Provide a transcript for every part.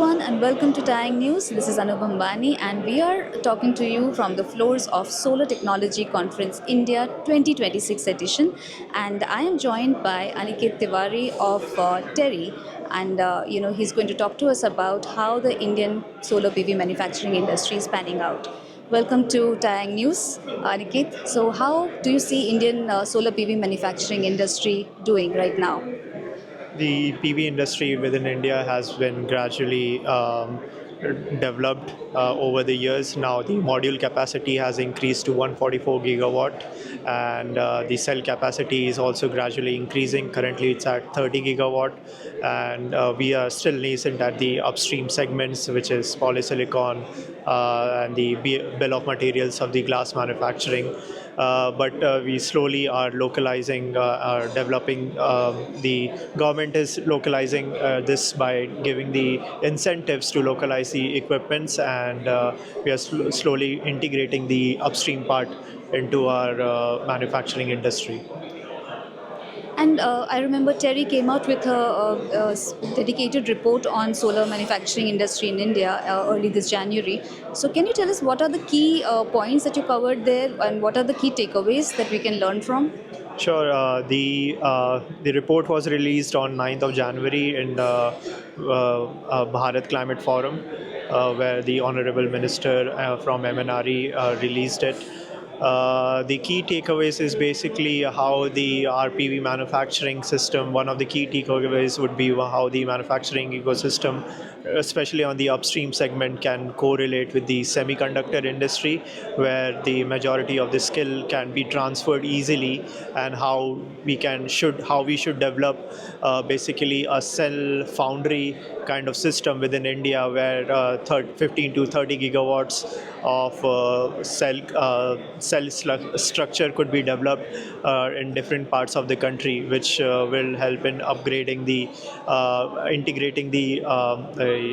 everyone, and welcome to TaiyangNews. This is Bhambhani, and we are talking to you from the floors of Solar Technology Conference India 2026 edition. And I am joined by Aniket Tiwari of TERI, and he's going to talk to us about how the Indian solar PV manufacturing industry is panning out. Welcome to TaiyangNews, Aniket. So, how do you see Indian solar PV manufacturing industry doing right now? The PV industry within India has been gradually developed over the years. Now the module capacity has increased to 144 gigawatt, and the cell capacity is also gradually increasing. Currently it's at 30 gigawatt, and we are still nascent at the upstream segments, which is polysilicon and the bill of materials of the glass manufacturing. But we slowly are localizing, are developing. The government is localizing this by giving the incentives to localize the equipments, and we are slowly integrating the upstream part into our manufacturing industry. And I remember Terry came out with a dedicated report on solar manufacturing industry in India early this January. So can you tell us what are the key points that you covered there, and what are the key takeaways that we can learn from? Sure. The report was released on 9th of January in the Bharat Climate Forum, where the Honorable Minister from MNRE released it. The key takeaways is basically how the RPV manufacturing system, one of the key takeaways would be how the manufacturing ecosystem, especially on the upstream segment, can correlate with the semiconductor industry, where the majority of the skill can be transferred easily, and how we should develop basically a cell foundry kind of system within India, where 15 to 30 gigawatts of structure could be developed in different parts of the country, which will help in upgrading the integrating the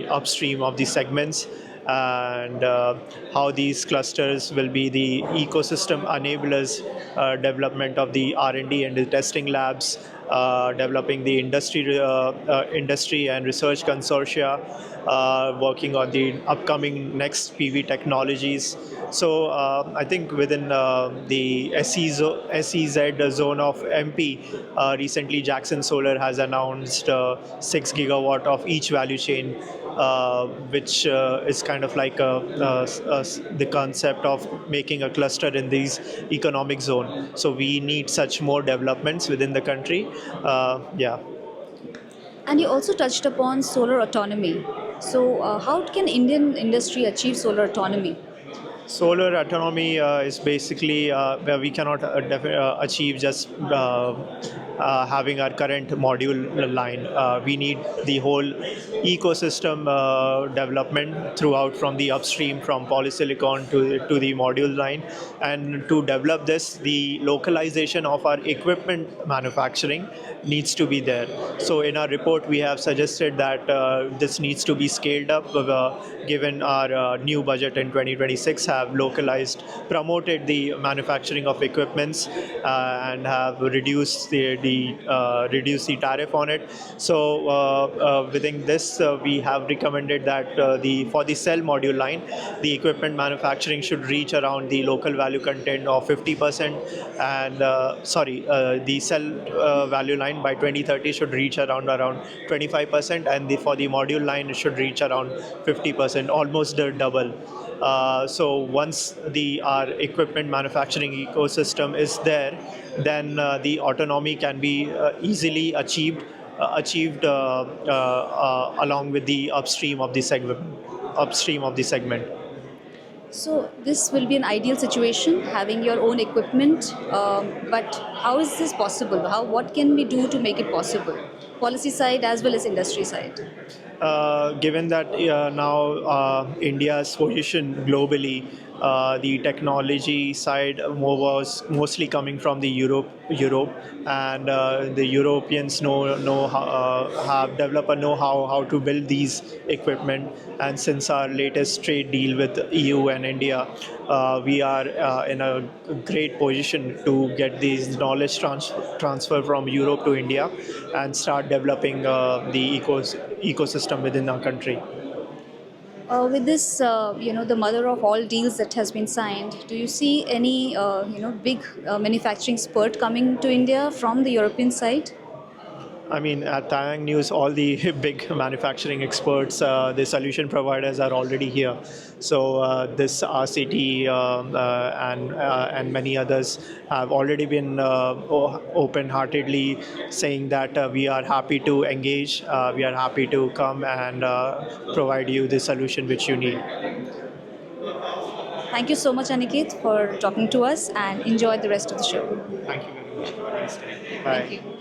upstream of the segments, and how these clusters will be the ecosystem enablers, development of the R&D and the testing labs, developing the industry and research consortia, working on the upcoming next PV technologies. So I think within the SEZ zone of MP, recently Jackson Solar has announced 6 gigawatt of each value chain, which is kind of like the concept of making a cluster in these economic zone. So we need such more developments within the country. Yeah. And you also touched upon solar autonomy. So how can Indian industry achieve solar autonomy? Solar autonomy is basically where we cannot achieve just having our current module line. We need the whole ecosystem development throughout, from the upstream, from polysilicon to the module line. And to develop this, the localization of our equipment manufacturing needs to be there. So in our report, we have suggested that this needs to be scaled up, given our new budget in 2026 have promoted the manufacturing of equipments, and have reduced the tariff on it. So within this, we have recommended that for the cell module line, the equipment manufacturing should reach around the local value content of 50%, and the cell value line by 2030 should reach around 25%, and for the module line it should reach around 50%, almost the double. So once our equipment manufacturing ecosystem is there, then the autonomy can be easily achieved along with the upstream of the segment. So this will be an ideal situation, having your own equipment. But how is this possible? What can we do to make it possible? Policy side as well as industry side. Given that now India's position globally, the technology side was mostly coming from the Europe, and the Europeans have developed a know-how how to build these equipment. And since our latest trade deal with EU and India, we are in a great position to get these knowledge transfer from Europe to India and start developing the ecosystem within our country. With this, the mother of all deals that has been signed, do you see any, big manufacturing spurt coming to India from the European side? I mean, at TaiyangNews, all the big manufacturing experts, the solution providers are already here. So this RCT and many others have already been open-heartedly saying that we are happy to engage, we are happy to come and provide you the solution which you need. Thank you so much, Aniket, for talking to us, and enjoy the rest of the show. Thank you very much. Nice day. Thank Bye. you.